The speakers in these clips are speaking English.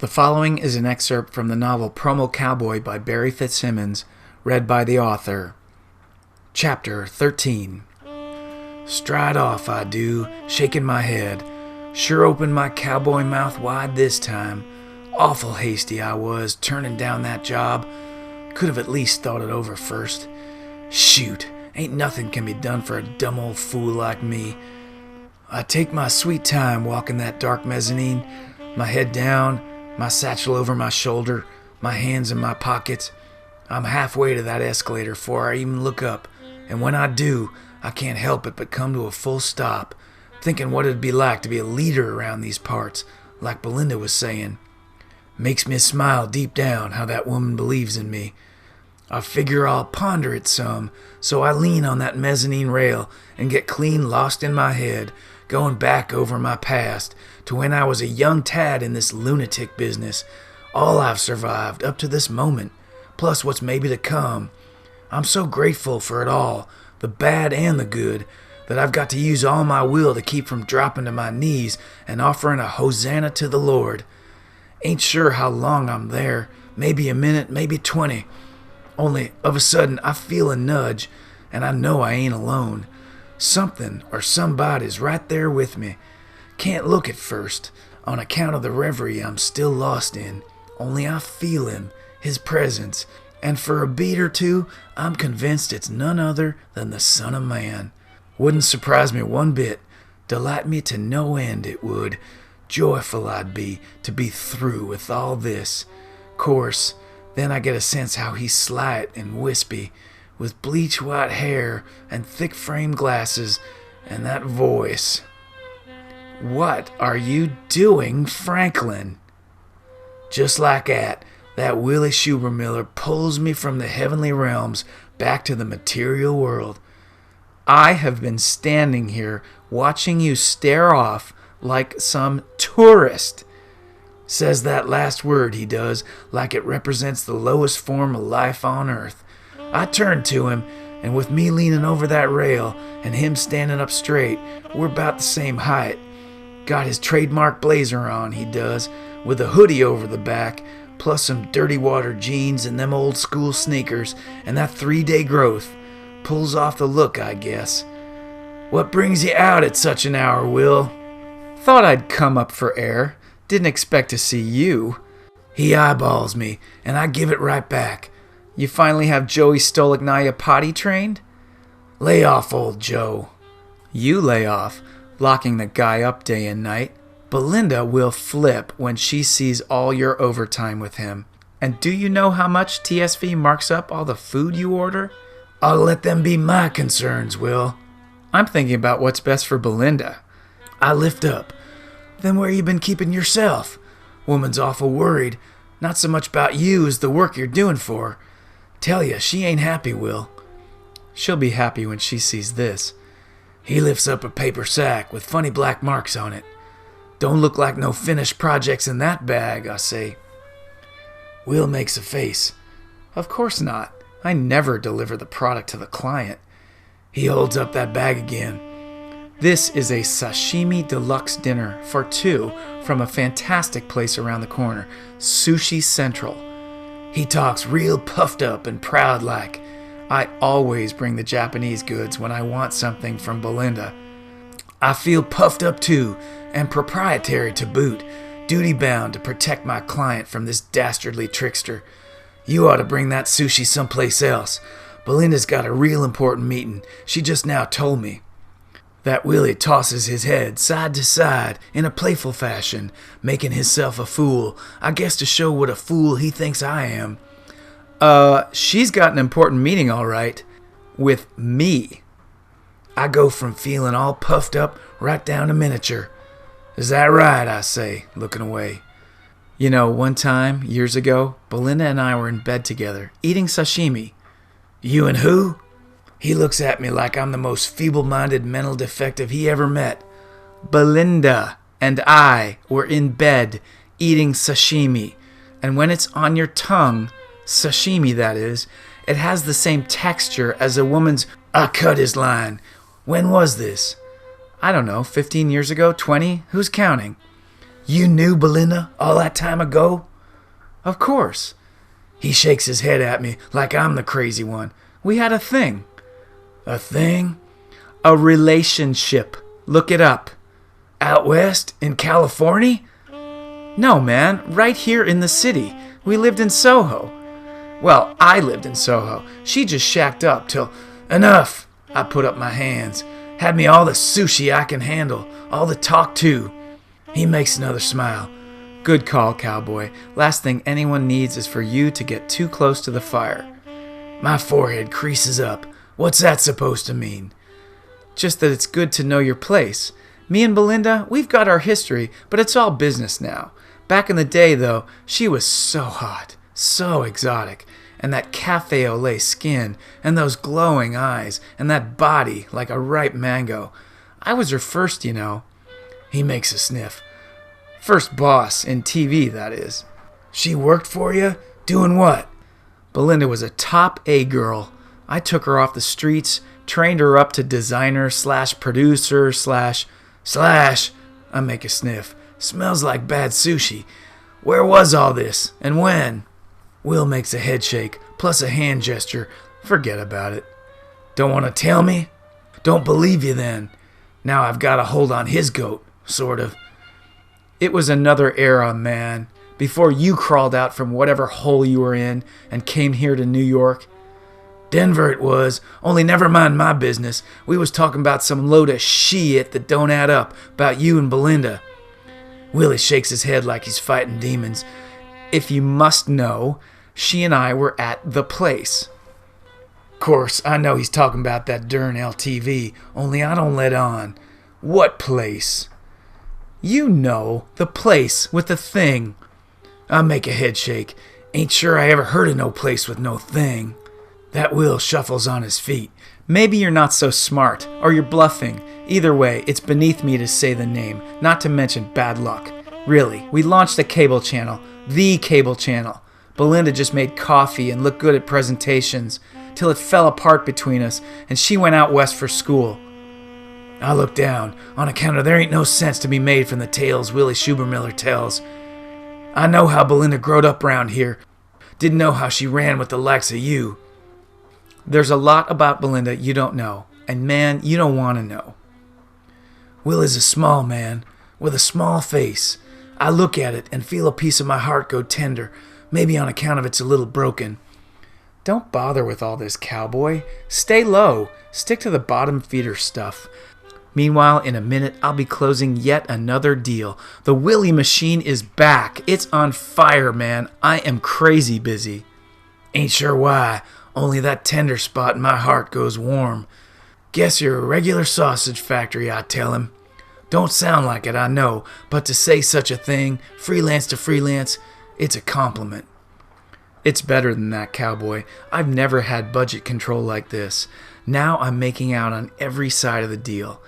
The following is an excerpt from the novel Promo Cowboy by Barry Fitzsimmons, read by the author. Chapter 13. Stride off I do, shaking my head. Sure opened my cowboy mouth wide this time. Awful hasty I was, turning down that job. Could have at least thought it over first. Shoot, ain't nothing can be done for a dumb old fool like me. I take my sweet time walking that dark mezzanine, my head down, my satchel over my shoulder, my hands in my pockets. I'm halfway to that escalator before I even look up, and when I do, I can't help it but come to a full stop, thinking what it'd be like to be a leader around these parts, like Belinda was saying. Makes me smile deep down how that woman believes in me. I figure I'll ponder it some, so I lean on that mezzanine rail and get clean lost in my head, going back over my past to when I was a young tad in this lunatic business. All I've survived up to this moment, plus what's maybe to come. I'm so grateful for it all, the bad and the good, that I've got to use all my will to keep from dropping to my knees and offering a hosanna to the Lord. Ain't sure how long I'm there, maybe a minute, maybe 20. Only, of a sudden, I feel a nudge, and I know I ain't alone. Something or somebody's right there with me. Can't look at first, on account of the reverie I'm still lost in. Only I feel him, his presence, and for a beat or two, I'm convinced it's none other than the Son of Man. Wouldn't surprise me one bit. Delight me to no end, it would. Joyful I'd be to be through with all this. Course, then I get a sense how he's slight and wispy, with bleach white hair and thick framed glasses, and that voice. What are you doing, Franklin? Just like that Willy Shubermiller pulls me from the heavenly realms back to the material world. I have been standing here watching you stare off like some tourist. Says that last word, he does, like it represents the lowest form of life on earth. I turn to him, and with me leaning over that rail and him standing up straight, we're about the same height. Got his trademark blazer on, he does, with a hoodie over the back, plus some dirty water jeans and them old school sneakers, and that 3-day growth. Pulls off the look, I guess. What brings you out at such an hour, Will? Thought I'd come up for air. Didn't expect to see you. He eyeballs me, and I give it right back. You finally have Joey Stolignaya potty trained? Lay off, old Joe. You lay off, locking the guy up day and night. Belinda will flip when she sees all your overtime with him. And do you know how much TSV marks up all the food you order? I'll let them be my concerns, Will. I'm thinking about what's best for Belinda. I lift up. Then where you been keeping yourself? Woman's awful worried. Not so much about you as the work you're doing for her. Tell ya, she ain't happy, Will. She'll be happy when she sees this. He lifts up a paper sack with funny black marks on it. Don't look like no finished projects in that bag, I say. Will makes a face. Of course not. I never deliver the product to the client. He holds up that bag again. This is a sashimi deluxe dinner for 2 from a fantastic place around the corner, Sushi Central. He talks real puffed up and proud like. I always bring the Japanese goods when I want something from Belinda. I feel puffed up too, and proprietary to boot, duty-bound to protect my client from this dastardly trickster. You ought to bring that sushi someplace else. Belinda's got a real important meeting. She just now told me. That Willie tosses his head side to side in a playful fashion, making himself a fool, I guess to show what a fool he thinks I am. She's got an important meeting, all right. With me. I go from feeling all puffed up right down to miniature. Is that right, I say, looking away. You know, one time, years ago, Belinda and I were in bed together, eating sashimi. You and who? He looks at me like I'm the most feeble-minded mental defective he ever met. Belinda and I were in bed eating sashimi. And when it's on your tongue, sashimi that is, it has the same texture as a woman's... I cut his line. When was this? I don't know, 15 years ago, 20? Who's counting? You knew Belinda all that time ago? Of course. He shakes his head at me like I'm the crazy one. We had a thing. A thing? A relationship. Look it up. Out west? In California? No, man. Right here in the city. We lived in Soho. Well, I lived in Soho. She just shacked up till... Enough! I put up my hands. Had me all the sushi I can handle. All the talk, too. He makes another smile. Good call, Cowboy. Last thing anyone needs is for you to get too close to the fire. My forehead creases up. What's that supposed to mean? Just that it's good to know your place. Me and Belinda, we've got our history, but it's all business now. Back in the day, though, she was so hot, so exotic, and that cafe au lait skin, and those glowing eyes, and that body like a ripe mango. I was her first, you know. He makes a sniff. First boss, in TV, that is. She worked for you? Doing what? Belinda was a top A girl. I took her off the streets, trained her up to designer / producer / I make a sniff. Smells like bad sushi. Where was all this, and when? Will makes a head shake, plus a hand gesture. Forget about it. Don't want to tell me? Don't believe you then. Now I've got a hold on his goat, sort of. It was another era, man. Before you crawled out from whatever hole you were in and came here to New York. Denver it was, only never mind my business. We was talking about some load of shit that don't add up, about you and Belinda. Willie shakes his head like he's fighting demons. If you must know, she and I were at the place. Course, I know he's talking about that darn LTV, only I don't let on. What place? You know, the place with the thing. I make a head shake. Ain't sure I ever heard of no place with no thing. That Will shuffles on his feet. Maybe you're not so smart, or you're bluffing. Either way, it's beneath me to say the name, not to mention bad luck. Really, we launched a cable channel. The cable channel. Belinda just made coffee and looked good at presentations, till it fell apart between us, and she went out west for school. I look down, on account of there ain't no sense to be made from the tales Willy Shubermiller tells. I know how Belinda growed up round here. Didn't know how she ran with the likes of you. There's a lot about Belinda you don't know, and man, you don't want to know. Will is a small man, with a small face. I look at it and feel a piece of my heart go tender, maybe on account of it's a little broken. Don't bother with all this, Cowboy. Stay low. Stick to the bottom feeder stuff. Meanwhile, in a minute, I'll be closing yet another deal. The Willy machine is back. It's on fire, man. I am crazy busy. Ain't sure why, only that tender spot in my heart goes warm. Guess you're a regular sausage factory, I tell him. Don't sound like it, I know, but to say such a thing, freelance to freelance, it's a compliment. It's better than that, Cowboy. I've never had budget control like this. Now I'm making out on every side of the deal.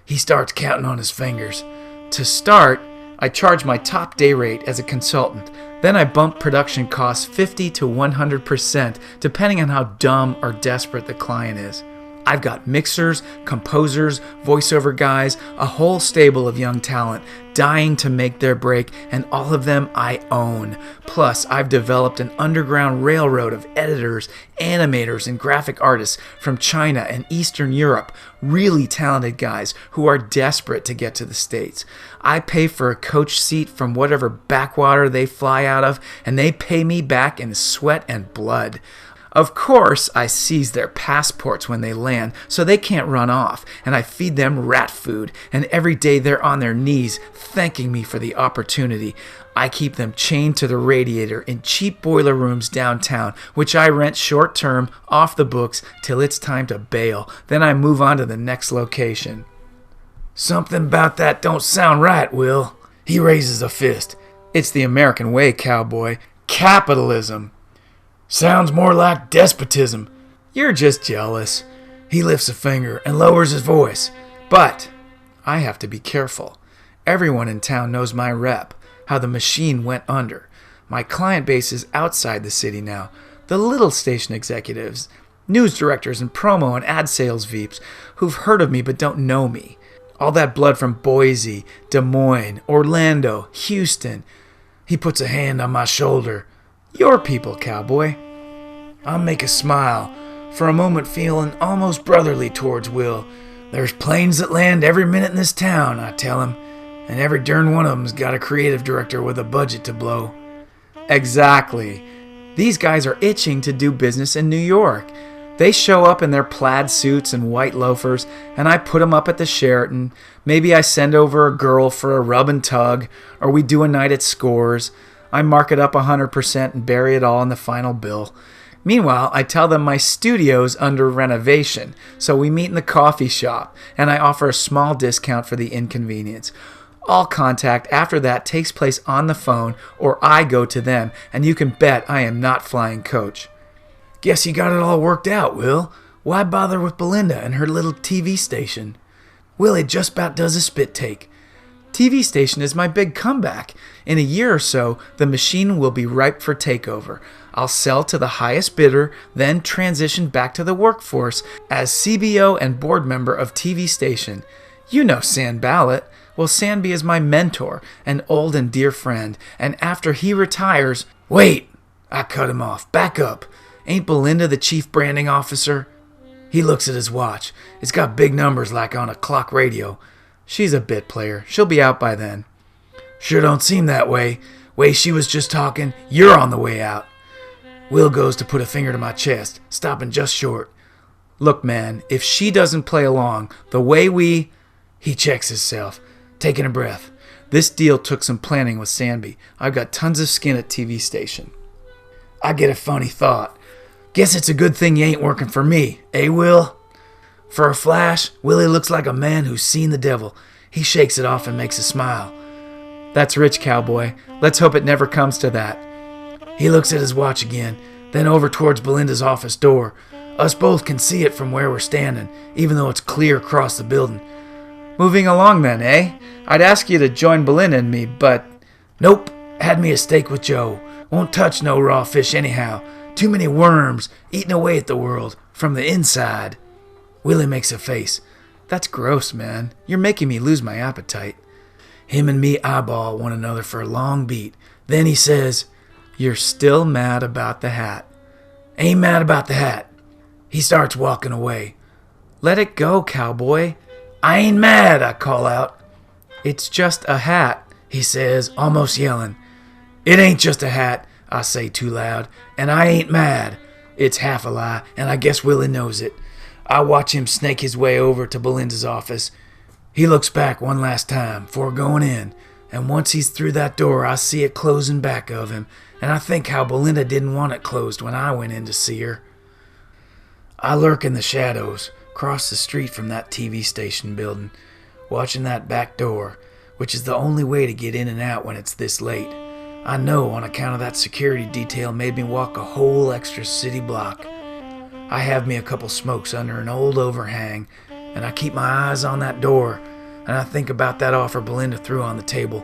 He starts counting on his fingers. To start, I charge my top day rate as a consultant. Then I bump production costs 50 to 100%, depending on how dumb or desperate the client is. I've got mixers, composers, voiceover guys, a whole stable of young talent dying to make their break, and all of them I own. Plus, I've developed an underground railroad of editors, animators, and graphic artists from China and Eastern Europe, really talented guys who are desperate to get to the States. I pay for a coach seat from whatever backwater they fly out of, and they pay me back in sweat and blood. Of course, I seize their passports when they land, so they can't run off, and I feed them rat food, and every day they're on their knees thanking me for the opportunity. I keep them chained to the radiator in cheap boiler rooms downtown, which I rent short-term, off the books, till it's time to bail. Then I move on to the next location. Something about that don't sound right, Will. He raises a fist. It's the American way, Cowboy. Capitalism. Sounds more like despotism. You're just jealous. He lifts a finger and lowers his voice. But I have to be careful. Everyone in town knows my rep, how the machine went under. My client base is outside the city now. The little station executives, news directors and promo and ad sales veeps who've heard of me but don't know me. All that blood from Boise, Des Moines, Orlando, Houston. He puts a hand on my shoulder. Your people, Cowboy. I make a smile, for a moment feeling almost brotherly towards Will. There's planes that land every minute in this town, I tell him, and every darn one of them's got a creative director with a budget to blow. Exactly. These guys are itching to do business in New York. They show up in their plaid suits and white loafers, and I put them up at the Sheraton. Maybe I send over a girl for a rub and tug, or we do a night at Scores. I mark it up 100% and bury it all in the final bill. Meanwhile, I tell them my studio's under renovation, so we meet in the coffee shop, and I offer a small discount for the inconvenience. All contact after that takes place on the phone, or I go to them, and you can bet I am not flying coach. Guess you got it all worked out, Will. Why bother with Belinda and her little TV station? Willie just about does a spit take. TV station is my big comeback. In a year or so, the machine will be ripe for takeover. I'll sell to the highest bidder, then transition back to the workforce as CBO and board member of TV station. You know San Ballot. Well, Sanby is my mentor, an old and dear friend, and after he retires... Wait! I cut him off. Back up. Ain't Belinda the chief branding officer? He looks at his watch. It's got big numbers like on a clock radio. She's a bit player. She'll be out by then. Sure don't seem that way. Way she was just talking, you're on the way out. Will goes to put a finger to my chest, stopping just short. Look, man, if she doesn't play along the way we... He checks himself, taking a breath. This deal took some planning with Sanby. I've got tons of skin at TV station. I get a funny thought. Guess it's a good thing you ain't working for me, eh, Will? For a flash, Willie looks like a man who's seen the devil. He shakes it off and makes a smile. That's rich, Cowboy. Let's hope it never comes to that. He looks at his watch again, then over towards Belinda's office door. Us both can see it from where we're standing, even though it's clear across the building. Moving along then, eh? I'd ask you to join Belinda and me, but... Nope, had me a steak with Joe. Won't touch no raw fish anyhow. Too many worms eating away at the world from the inside. Willie makes a face. That's gross, man. You're making me lose my appetite. Him and me eyeball one another for a long beat. Then he says, You're still mad about the hat. Ain't mad about the hat. He starts walking away. Let it go, Cowboy. I ain't mad, I call out. It's just a hat, he says, almost yelling. It ain't just a hat, I say too loud, and I ain't mad. It's half a lie, and I guess Willie knows it. I watch him snake his way over to Belinda's office. He looks back one last time before going in, and once he's through that door, I see it closing back of him, and I think how Belinda didn't want it closed when I went in to see her. I lurk in the shadows, across the street from that TV station building, watching that back door, which is the only way to get in and out when it's this late. I know on account of that security detail made me walk a whole extra city block. I have me a couple smokes under an old overhang, and I keep my eyes on that door, and I think about that offer Belinda threw on the table.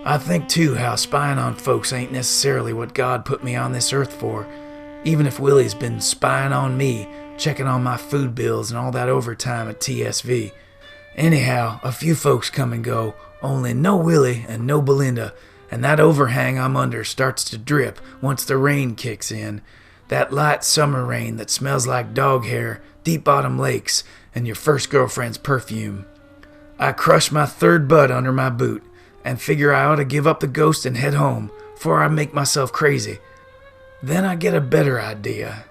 I think, too, how spying on folks ain't necessarily what God put me on this earth for, even if Willie's been spying on me, checking on my food bills and all that overtime at TSV. Anyhow, a few folks come and go, only no Willie and no Belinda, and that overhang I'm under starts to drip once the rain kicks in. That light summer rain that smells like dog hair, deep-bottom lakes, and your first girlfriend's perfume. I crush my third bud under my boot and figure I ought to give up the ghost and head home before I make myself crazy. Then I get a better idea.